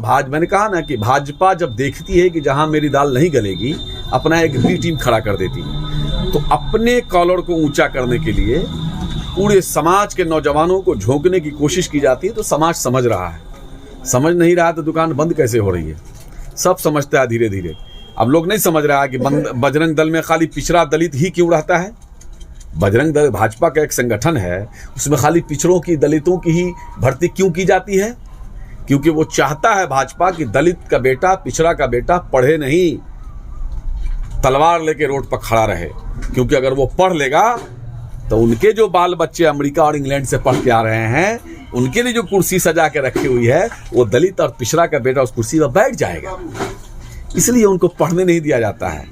मैंने कहा ना कि भाजपा जब देखती है कि जहां मेरी दाल नहीं गलेगी, अपना एक बी टीम खड़ा कर देती है। तो अपने कॉलर को ऊंचा करने के लिए पूरे समाज के नौजवानों को झोंकने की कोशिश की जाती है। तो समाज समझ रहा है, समझ नहीं रहा तो दुकान बंद कैसे हो रही है? सब समझता है धीरे धीरे। अब लोग नहीं समझ रहा है कि बजरंग दल में खाली पिछड़ा दलित ही क्यों रहता है। बजरंग दल भाजपा का एक संगठन है, उसमें खाली पिछड़ों की, दलितों की ही भर्ती क्यों की जाती है? क्योंकि वो चाहता है भाजपा कि दलित का बेटा, पिछड़ा का बेटा पढ़े नहीं, तलवार लेके रोड पर खड़ा रहे। क्योंकि अगर वो पढ़ लेगा तो उनके जो बाल बच्चे अमेरिका और इंग्लैंड से पढ़ के आ रहे हैं, उनके लिए जो कुर्सी सजा के रखी हुई है, वो दलित और पिछड़ा का बेटा उस कुर्सी पर बैठ जाएगा। इसलिए उनको पढ़ने नहीं दिया जाता है।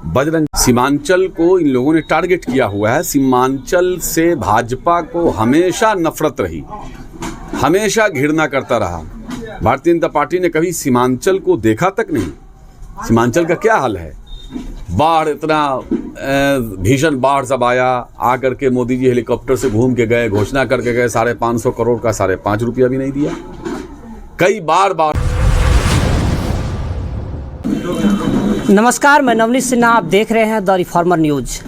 बजरंग सीमांचल को इन लोगों ने टारगेट किया हुआ है। सीमांचल से भाजपा को हमेशा नफरत रही, हमेशा घृणा करता रहा। भारतीय जनता पार्टी ने कभी सीमांचल को देखा तक नहीं। सीमांचल का क्या हाल है? बाढ़, इतना भीषण बाढ़ सब आकर के मोदी जी हेलीकॉप्टर से घूम के गए, घोषणा करके गए 550 करोड़ का, 5.5 रुपया भी नहीं दिया। कई बार नमस्कार, मैं नवनीत सिन्हा, आप देख रहे हैं द रिफॉर्मर न्यूज।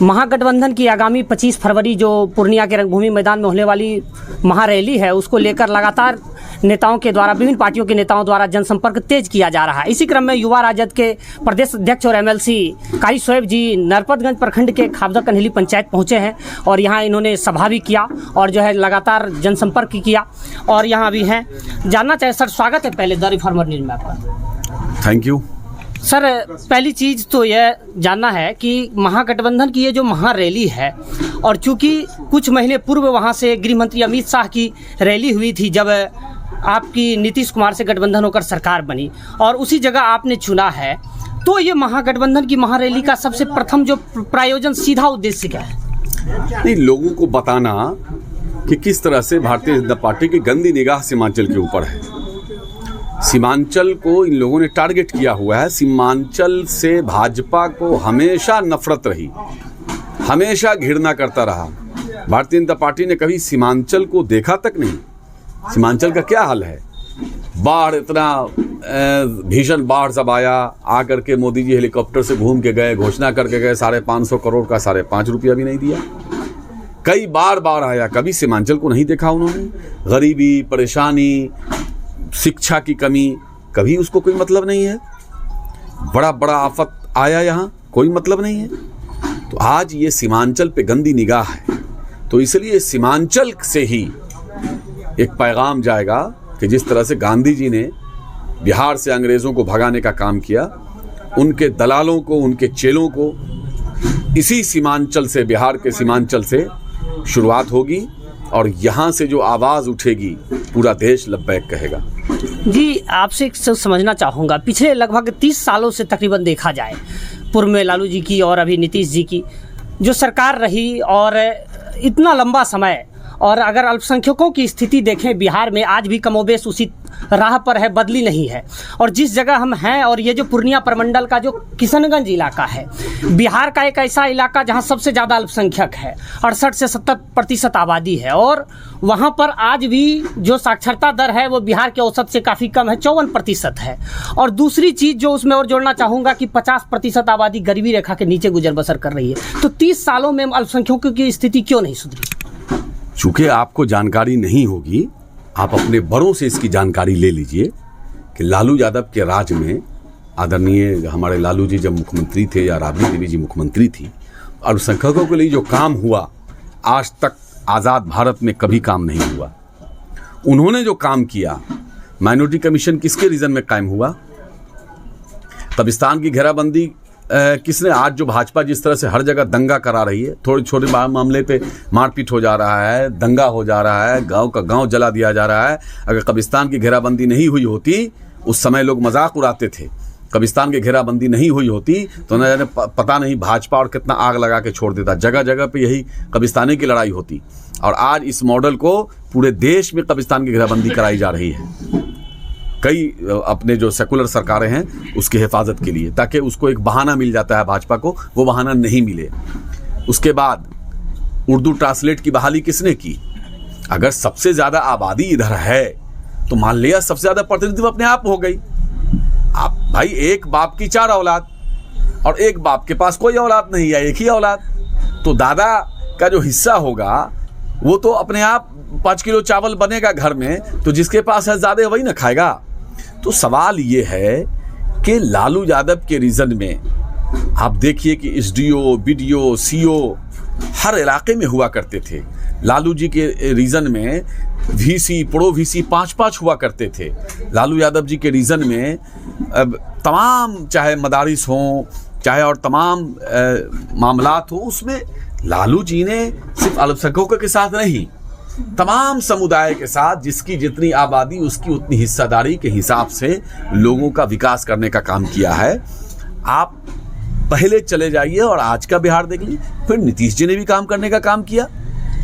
महागठबंधन की आगामी 25 फरवरी जो पूर्णिया के रंगभूमि मैदान में होने वाली महारैली है, उसको लेकर लगातार नेताओं के द्वारा, विभिन्न पार्टियों के नेताओं द्वारा जनसंपर्क तेज किया जा रहा है। इसी क्रम में युवा राजद के प्रदेश अध्यक्ष और एमएलसी कारी शोएब जी नरपतगंज प्रखंड के खाबदा कन्हैली पंचायत पहुंचे हैं और यहां इन्होंने सभा भी किया और जो है लगातार जनसंपर्क किया और यहां भी हैं। जानना चाहे सर, स्वागत है पहले द रिफॉर्मर न्यूज में आपका। Thank you sir. पहली चीज़ तो यह जानना है कि महागठबंधन की ये जो महारैली है, और चूंकि कुछ महीने पूर्व वहाँ से गृह मंत्री अमित शाह की रैली हुई थी जब आपकी नीतीश कुमार से गठबंधन होकर सरकार बनी, और उसी जगह आपने चुना है, तो ये महागठबंधन की महारैली का सबसे प्रथम जो प्रायोजन सीधा उद्देश्य क्या है? नहीं, लोगों को बताना कि किस तरह से भारतीय जनता पार्टी की गंदी निगाह सीमांचल के ऊपर है। सीमांचल को इन लोगों ने टारगेट किया हुआ है। सीमांचल से भाजपा को हमेशा नफरत रही, हमेशा घृणा करता रहा। भारतीय जनता पार्टी ने कभी सीमांचल को देखा तक नहीं। सीमांचल का क्या हाल है? बाढ़, इतना भीषण बाढ़ सब आकर के मोदी जी हेलीकॉप्टर से घूम के गए, घोषणा करके गए 550 करोड़ का, 5.5 रुपया भी नहीं दिया। कई बार आया, कभी सीमांचल को नहीं देखा उन्होंने। गरीबी, परेशानी, शिक्षा की कमी, कभी उसको कोई मतलब नहीं है। बड़ा बड़ा आफत आया, यहाँ कोई मतलब नहीं है। तो आज ये सीमांचल पे गंदी निगाह है, तो इसलिए सीमांचल से ही एक पैगाम जाएगा कि जिस तरह से गांधी जी ने बिहार से अंग्रेज़ों को भगाने का काम किया, उनके दलालों को, उनके चेलों को इसी सीमांचल से, बिहार के सीमांचल से शुरुआत होगी और यहाँ से जो आवाज़ उठेगी पूरा देश लब्बैक कहेगा। जी, आपसे एक समझना चाहूँगा, पिछले लगभग 30 सालों से तकरीबन देखा जाए, पूर्व में लालू जी की और अभी नीतीश जी की जो सरकार रही, और इतना लंबा समय, और अगर अल्पसंख्यकों की स्थिति देखें बिहार में आज भी कमोबेश उसी राह पर है, बदली नहीं है। और जिस जगह हम हैं, और ये जो पूर्णिया प्रमंडल का जो किशनगंज इलाका है, बिहार का एक ऐसा इलाका जहां सबसे ज़्यादा अल्पसंख्यक है, 68 से 70% आबादी है, और वहां पर आज भी जो साक्षरता दर है वो बिहार के औसत से काफ़ी कम है, 54% है। और दूसरी चीज़ जो उसमें और जोड़ना चाहूँगा कि 50% आबादी गरीबी रेखा के नीचे गुजर बसर कर रही है। तो 30 सालों में अल्पसंख्यकों की स्थिति क्यों नहीं सुधरी? चूँकि आपको जानकारी नहीं होगी, आप अपने बड़ों से इसकी जानकारी ले लीजिए कि लालू यादव के राज में, आदरणीय हमारे लालू जी जब मुख्यमंत्री थे या राबड़ी देवी जी मुख्यमंत्री थी, अल्पसंख्यकों के लिए जो काम हुआ आज तक आज़ाद भारत में कभी काम नहीं हुआ। उन्होंने जो काम किया, माइनॉरिटी कमीशन किसके रीजन में कायम हुआ? कब्रिस्तान की घेराबंदी किसने? आज जो भाजपा जिस तरह से हर जगह दंगा करा रही है, थोड़े छोटे मामले पे मारपीट हो जा रहा है, दंगा हो जा रहा है, गांव का गांव जला दिया जा रहा है। अगर कब्रिस्तान की घेराबंदी नहीं हुई होती, उस समय लोग मजाक उड़ाते थे, कब्रिस्तान की घेराबंदी नहीं हुई होती तो न जाने पता नहीं भाजपा और कितना आग लगा के छोड़ देता। जगह जगह पे यही कब्रिस्तानी की लड़ाई होती, और आज इस मॉडल को पूरे देश में कब्रिस्तान की घेराबंदी कराई जा रही है, कई अपने जो सेकुलर सरकारें हैं उसकी हिफाजत के लिए, ताकि उसको एक बहाना मिल जाता है भाजपा को, वो बहाना नहीं मिले। उसके बाद उर्दू ट्रांसलेट की बहाली किसने की? अगर सबसे ज़्यादा आबादी इधर है तो मान लिया सबसे ज्यादा प्रतिनिधित्व अपने आप हो गई। आप भाई एक बाप की 4 औलाद और एक बाप के पास कोई औलाद नहीं है, एक ही औलाद, तो दादा का जो हिस्सा होगा वो तो अपने आप 5 किलो चावल बनेगा घर में, तो जिसके पास है ज्यादा वही ना खाएगा। तो सवाल ये है कि लालू यादव के रीजन में आप देखिए कि एसडीओ, बीडीओ, सीओ हर इलाके में हुआ करते थे। लालू जी के रीजन में वीसी, प्रो वीसी 5-5 हुआ करते थे। लालू यादव जी के रीजन में तमाम चाहे मदारिस हों, चाहे और तमाम मामलात हो, उसमें लालू जी ने सिर्फ अल्पसंख्यकों के साथ नहीं, तमाम समुदाय के साथ जिसकी जितनी आबादी उसकी उतनी हिस्सेदारी के हिसाब से लोगों का विकास करने का काम किया है। आप पहले चले जाइए और आज का बिहार देख लीजिए। फिर नीतीश जी ने भी काम करने का काम किया,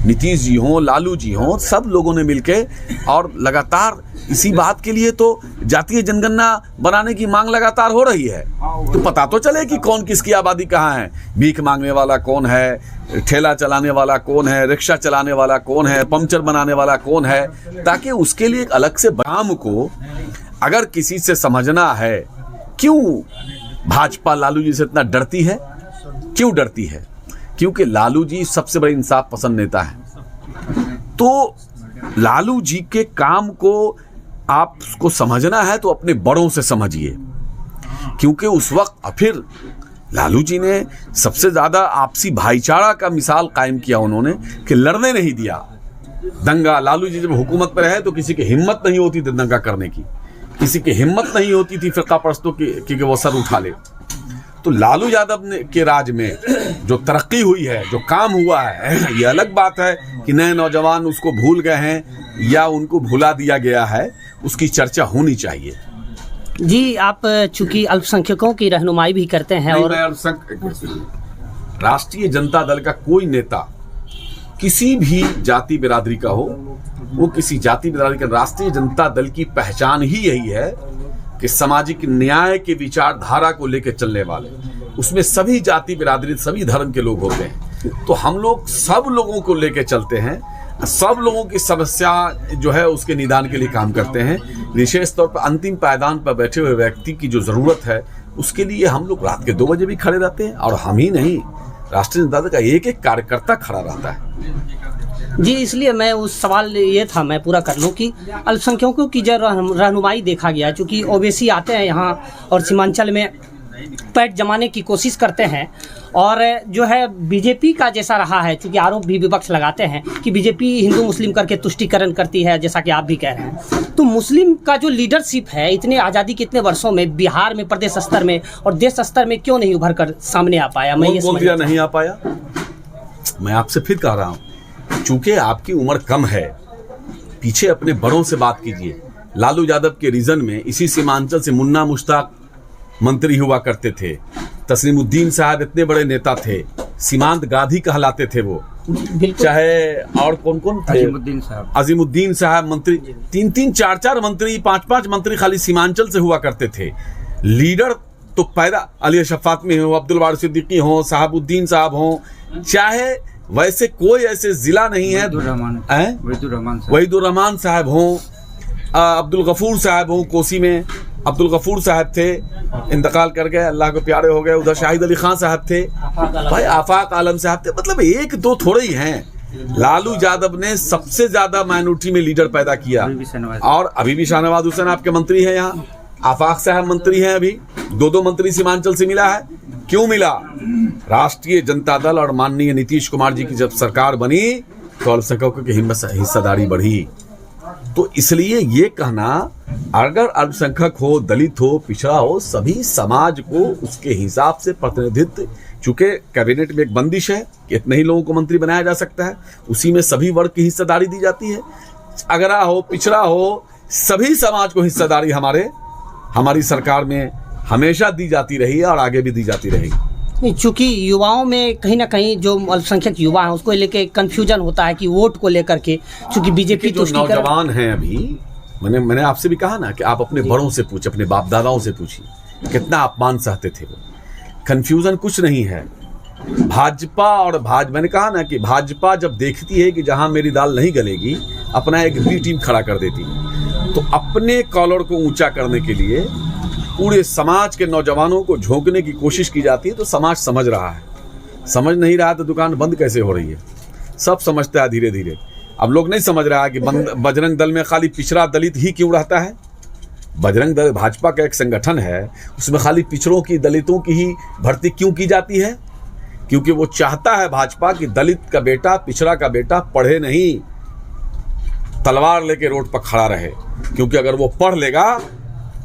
नीतीश जी हों, लालू जी हों, सब लोगों ने मिलके, और लगातार इसी बात के लिए तो जातीय जनगणना बनाने की मांग लगातार हो रही है। तो पता तो चले कि कौन किसकी आबादी कहाँ है, भीख मांगने वाला कौन है, ठेला चलाने वाला कौन है, रिक्शा चलाने वाला कौन है, पंचर बनाने वाला कौन है, ताकि उसके लिए एक अलग से काम को अगर किसी से समझना है। क्यों भाजपा लालू जी से इतना डरती है? क्यों डरती है? क्योंकि लालू जी सबसे बड़े इंसाफ पसंद नेता है। तो लालू जी के काम को आपको समझना है तो अपने बड़ों से समझिए, क्योंकि उस वक्त फिर लालू जी ने सबसे ज्यादा आपसी भाईचारा का मिसाल कायम किया उन्होंने, कि लड़ने नहीं दिया। दंगा, लालू जी जब हुकूमत पर रहे तो किसी की हिम्मत नहीं होती थी दंगा करने की, किसी की हिम्मत नहीं होती थी फिरका परस्तों की कि वो सर उठा ले। तो लालू यादव ने के राज में जो तरक्की हुई है, जो काम हुआ है, ये अलग बात है कि नए नौजवान उसको भूल गए हैं या उनको भुला दिया गया है, उसकी चर्चा होनी चाहिए। जी, आप चूंकि अल्पसंख्यकों की रहनुमाई भी करते हैं और राष्ट्रीय जनता दल का कोई नेता किसी भी जाति बिरादरी का हो, वो किसी जाति बिरादरी का, राष्ट्रीय जनता दल की पहचान ही यही है कि सामाजिक न्याय के विचारधारा को लेकर चलने वाले, उसमें सभी जाति बिरादरी, सभी धर्म के लोग होते हैं। तो हम लोग सब लोगों को लेकर चलते हैं, सब लोगों की समस्या जो है उसके निदान के लिए काम करते हैं। विशेष तौर पर अंतिम पायदान पर बैठे हुए व्यक्ति की जो जरूरत है उसके लिए हम लोग रात के 2 बजे भी खड़े रहते हैं, और हम ही नहीं, राष्ट्रीय जनता दल का एक एक कार्यकर्ता खड़ा रहता है। जी, इसलिए मैं उस सवाल ये था, मैं पूरा कर लूँ कि अल्पसंख्यकों की जो रहनुमाई देखा गया, चूँकि ओबीसी आते हैं यहाँ और सीमांचल में पैठ जमाने की कोशिश करते हैं, और जो है बीजेपी का जैसा रहा है, चूँकि आरोप भी विपक्ष लगाते हैं कि बीजेपी हिंदू मुस्लिम करके तुष्टीकरण करती है, जैसा कि आप भी कह रहे हैं। तो मुस्लिम का जो लीडरशिप है इतने आज़ादी के इतने वर्षों में बिहार में, प्रदेश स्तर में और देश स्तर में क्यों नहीं उभर कर सामने आ पाया? मैं ये बोल दिया नहीं आ पाया। मैं आपसे फिर कह रहा हूँ, चूंकि आपकी उम्र कम है, पीछे अपने बड़ों से बात कीजिए। लालू यादव के रीजन में इसी सीमांचल से मुन्ना मुश्ताक मंत्री हुआ करते थे, तस्लीमुद्दीन साहब इतने बड़े नेता थे, सीमांत गांधी कहलाते थे वो, चाहे और कौन कौन थे, अजीमुद्दीन साहब मंत्री, 3-3, 4-4 मंत्री, 5-5 मंत्री खाली सीमांचल से हुआ करते थे। लीडर तो पैदा अली अशरफ फातमी हो, अब्दुल वारिस सिद्दीकी हो, साहबुद्दीन साहब हो, चाहे वैसे कोई ऐसे जिला नहीं है, वहीदुर रहमान साहब हो, अब्दुल गफूर साहब हो, कोसी में अब्दुल गफूर साहब थे, इंतकाल कर गए, अल्लाह को प्यारे हो गए। उधर शाहिद अली खान साहब थे, भाई आफाक आलम साहब थे। मतलब 1-2 थोड़े ही हैं। लालू यादव ने सबसे ज्यादा माइनॉरिटी में लीडर पैदा किया, और अभी भी शाहनवाज हुसैन आपके मंत्री हैं यहाँ, आफाक साहब मंत्री हैं, अभी 2-2 मंत्री सीमांचल से मिला है। क्यों मिला? राष्ट्रीय जनता दल और माननीय नीतीश कुमार जी की जब सरकार बनी तो अल्पसंख्यकों की हिस्सेदारी बढ़ी। तो इसलिए ये कहना, अगर अल्पसंख्यक हो, दलित हो, पिछड़ा हो, सभी समाज को उसके हिसाब से प्रतिनिधित्व, चूंकि कैबिनेट में एक बंदिश है कि इतने ही लोगों को मंत्री बनाया जा सकता है, उसी में सभी वर्ग की हिस्सेदारी दी जाती है। अगरा हो, पिछड़ा हो, सभी समाज को हिस्सेदारी हमारी सरकार में हमेशा दी जाती रही है और आगे भी दी जाती रहेगी। चूंकि युवाओं में कहीं ना कहीं जो अल्पसंख्यक युवा हैं उसको लेके कंफ्यूजन होता है कि वोट को लेकर के, चूंकि बीजेपी जो नौजवान हैं अभी, मैंने आपसे भी कहा ना कि आप अपने बड़ों से पूछिए, अपने बाप दादाओं से पूछिए कितना अपमान सहते थे वो। कंफ्यूजन कुछ नहीं है। भाजपा और मैंने कहा ना कि भाजपा जब देखती है कि जहां मेरी दाल नहीं गलेगी, अपना एक बी टीम खड़ा कर देती है। तो अपने कॉलर को ऊंचा करने के लिए पूरे समाज के नौजवानों को झोंकने की कोशिश की जाती है। तो समाज समझ रहा है, समझ नहीं रहा तो दुकान बंद कैसे हो रही है? सब समझता है धीरे धीरे। अब लोग नहीं समझ रहा है कि बजरंग दल में खाली पिछड़ा दलित ही क्यों रहता है। बजरंग दल भाजपा का एक संगठन है, उसमें खाली पिछड़ों की, दलितों की ही भर्ती क्यों की जाती है? क्योंकि वो चाहता है भाजपा कि दलित का बेटा, पिछड़ा का बेटा पढ़े नहीं, तलवार लेके रोड पर खड़ा रहे। क्योंकि अगर वो पढ़ लेगा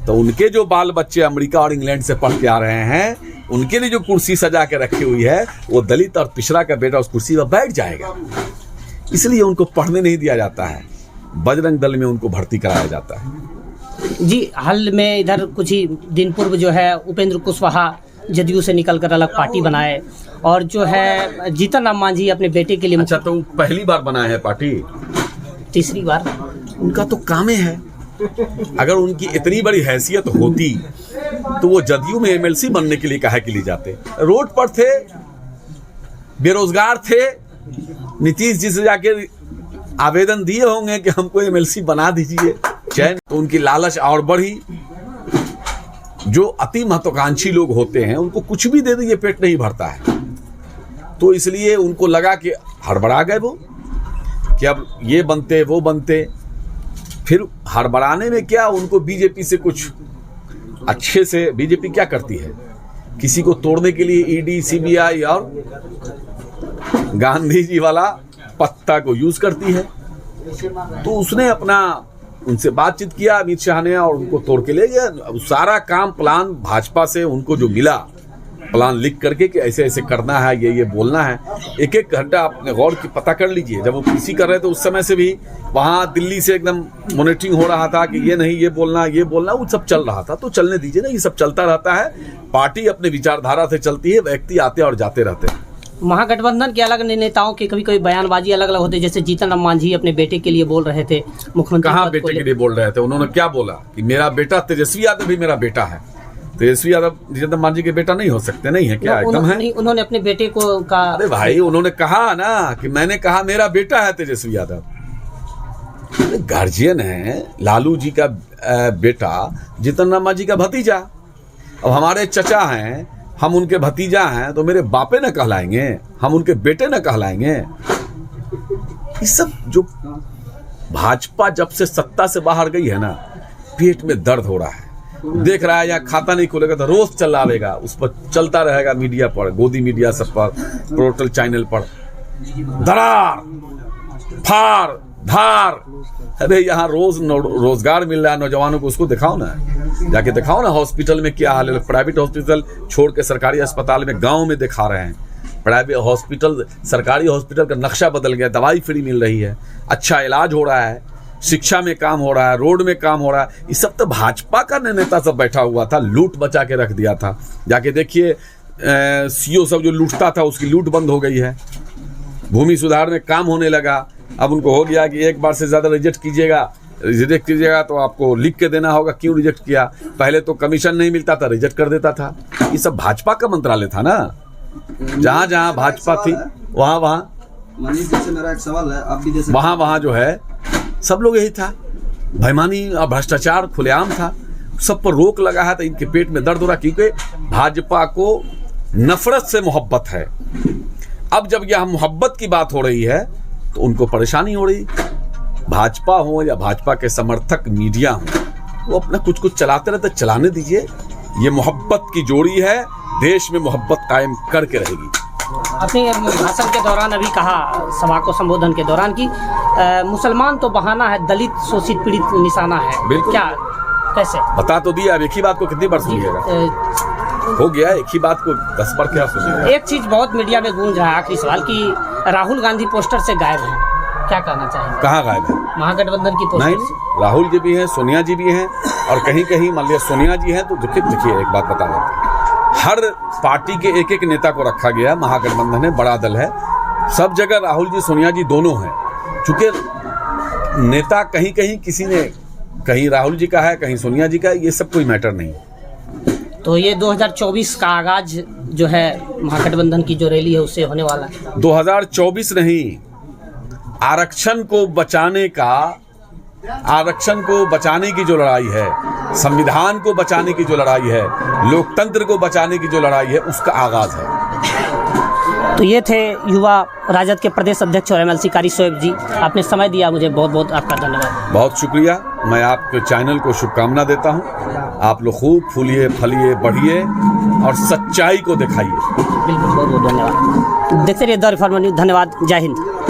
तो उनके जो बाल बच्चे अमेरिका और इंग्लैंड से पढ़ के आ रहे हैं, उनके लिए जो कुर्सी सजा के रखी हुई है, वो दलित और पिछड़ा का बेटा उस कुर्सी पर बैठ जाएगा। इसलिए उनको पढ़ने नहीं दिया जाता है, बजरंग दल में उनको भर्ती कराया जाता है। जी, हाल में इधर कुछ ही दिन पूर्व जो है उपेंद्र कुशवाहा जदयू से निकलकर अलग पार्टी बनाए, और जो है जीतन राम मांझी अपने बेटे के लिए। अच्छा, तो पहली बार बनाए हैं पार्टी? तीसरी बार। उनका तो काम है। अगर उनकी इतनी बड़ी हैसियत होती तो वो जदयू में एमएलसी बनने के लिए काहे के लिए जाते? रोड पर थे, बेरोजगार थे, नीतीश जी से जाके आवेदन दिए होंगे कि हमको एमएलसी बना दीजिए, चैन। तो उनकी लालच और बढ़ी। जो अति महत्वाकांक्षी लोग होते हैं उनको कुछ भी दे दीजिए पेट नहीं भरता है। तो इसलिए उनको लगा कि हड़बड़ा गए वो कि अब ये बनते वो बनते। फिर हड़बड़ाने में क्या, उनको बीजेपी से कुछ अच्छे से, बीजेपी क्या करती है, किसी को तोड़ने के लिए ईडी, सीबीआई और गांधी जी वाला पत्ता को यूज करती है। तो उसने अपना उनसे बातचीत किया अमित शाह ने, और उनको तोड़ के ले गया। सारा काम प्लान भाजपा से उनको जो मिला, प्लान लिख करके कि ऐसे ऐसे करना है, ये बोलना है। एक एक घंटा आपने गौर की पता कर लीजिए। जब वो पीसी कर रहे थे उस समय से भी वहाँ दिल्ली से एकदम मॉनिटरिंग हो रहा था कि ये नहीं, ये बोलना, वो सब चल रहा था। तो चलने दीजिए ना, ये सब चलता रहता है। पार्टी अपने विचारधारा से चलती है, व्यक्ति आते और जाते रहते हैं। महागठबंधन के अलग नेताओं के कभी कभी बयानबाजी अलग अलग होते, जैसे जीतन राम मांझी अपने बेटे के लिए बोल रहे थे मुख्यमंत्री। कहाँ बेटे के लिए बोल रहे थे? उन्होंने क्या बोला कि मेरा बेटा तेजस्वी यादव भी मेरा बेटा है। तेजस्वी यादव जीतन मांझी के बेटा नहीं हो सकते? नहीं है क्या? एकदम है। उन्होंने अपने बेटे को कहा। अरे भाई, उन्होंने कहा ना कि मैंने कहा मेरा बेटा है तेजस्वी यादव। गार्जियन है लालू जी का बेटा, जीतन राम मांझी का भतीजा। अब हमारे चचा हैं, हम उनके भतीजा हैं, तो मेरे बापे न कहलाएंगे, हम उनके बेटे न कहलाएंगे? ये सब जो भाजपा जब से सत्ता से बाहर गई है ना, पेट में दर्द हो रहा है। देख रहा है, यहाँ खाता नहीं खोलेगा तो रोज चलावेगा, उस पर चलता रहेगा मीडिया पर, गोदी मीडिया सब पर, पोर्टल चैनल पर, दरार फार धार। अरे यहाँ रोज रोजगार मिल रहा है नौजवानों को, उसको दिखाओ ना, जाके दिखाओ ना। हॉस्पिटल में क्या हाल है, प्राइवेट हॉस्पिटल छोड़ के सरकारी अस्पताल में गांव में दिखा रहे हैं। प्राइवेट हॉस्पिटल, सरकारी हॉस्पिटल का नक्शा बदल गया, दवाई फ्री मिल रही है, अच्छा इलाज हो रहा है, शिक्षा में काम हो रहा है, रोड में काम हो रहा है। ये सब तो भाजपा का नेता सब बैठा हुआ था, लूट बचा के रख दिया था। जाके देखिए सीओ सब जो लूटता था उसकी लूट बंद हो गई है। भूमि सुधार में काम होने लगा। अब उनको हो गया कि एक बार से ज़्यादा रिजेक्ट कीजिएगा तो आपको लिख के देना होगा क्यों रिजेक्ट किया। पहले तो कमीशन नहीं मिलता था, रिजेक्ट कर देता था। ये सब भाजपा का मंत्रालय था ना। जहाँ जहाँ भाजपा थी वहाँ मनीष जी से मेरा एक सवाल है, आप भी जैसे वहाँ जो है सब लोग यही था। बेईमानी और भ्रष्टाचार खुलेआम था, सब पर रोक लगा है। तो इनके पेट में दर्द हो रहा, क्योंकि भाजपा को नफरत से मोहब्बत है। अब जब यह मोहब्बत की बात हो रही है तो उनको परेशानी हो रही। भाजपा हो या भाजपा के समर्थक मीडिया हो, वो अपना कुछ कुछ चलाते रहते, चलाने दीजिए। ये मोहब्बत की जोड़ी है, देश में मोहब्बत कायम करके रहेगी। अपने भाषण के दौरान अभी कहा, सभा को संबोधन के दौरान, कि मुसलमान तो बहाना है, दलित शोषित पीड़ित निशाना है। बिल्कुल। क्या, कैसे बता तो दिया। अब एक ही बात को कितनी बार सुनिएगा? हो गया, एक ही बात को 10 बार क्या सुनिएगा? एक चीज बहुत मीडिया में गूंज रहा है, आखिरी सवाल, कि राहुल गांधी पोस्टर से गायब हैं, क्या कहना चाहेंगे? कहाँ गायब है? महागठबंधन की पोस्टर नहीं, से। राहुल जी भी हैं, सोनिया जी भी हैं, और कहीं कहीं मान लिया सोनिया जी हैं तो देखिए एक बात बता देते हैं, हर पार्टी के एक एक नेता को रखा गया। महागठबंधन है, बड़ा दल है, सब जगह राहुल जी सोनिया जी दोनों हैं। चूंकि नेता कहीं कहीं किसी ने, कहीं राहुल जी का है, कहीं सोनिया जी का है, ये सब कोई मैटर नहीं। तो ये 2024 का आगाज जो है महागठबंधन की जो रैली है उससे होने वाला है। 2024 नहीं, आरक्षण को बचाने का आरक्षण को बचाने की जो लड़ाई है, संविधान को बचाने की जो लड़ाई है, लोकतंत्र को बचाने की जो लड़ाई है, उसका आगाज है। तो ये थे युवा राजद के प्रदेश अध्यक्ष और एमएलसी कारी शोएब जी। आपने समय दिया मुझे, बहुत बहुत आपका धन्यवाद। बहुत शुक्रिया। मैं आपके चैनल को शुभकामना देता हूँ। आप लोग खूब फूलिए, फलिए, बढ़िए और सच्चाई को दिखाइए। बिल्कुल, बहुत बहुत धन्यवाद। देखते रहिए द रिफॉर्मर न्यूज़। धन्यवाद। जय हिंद।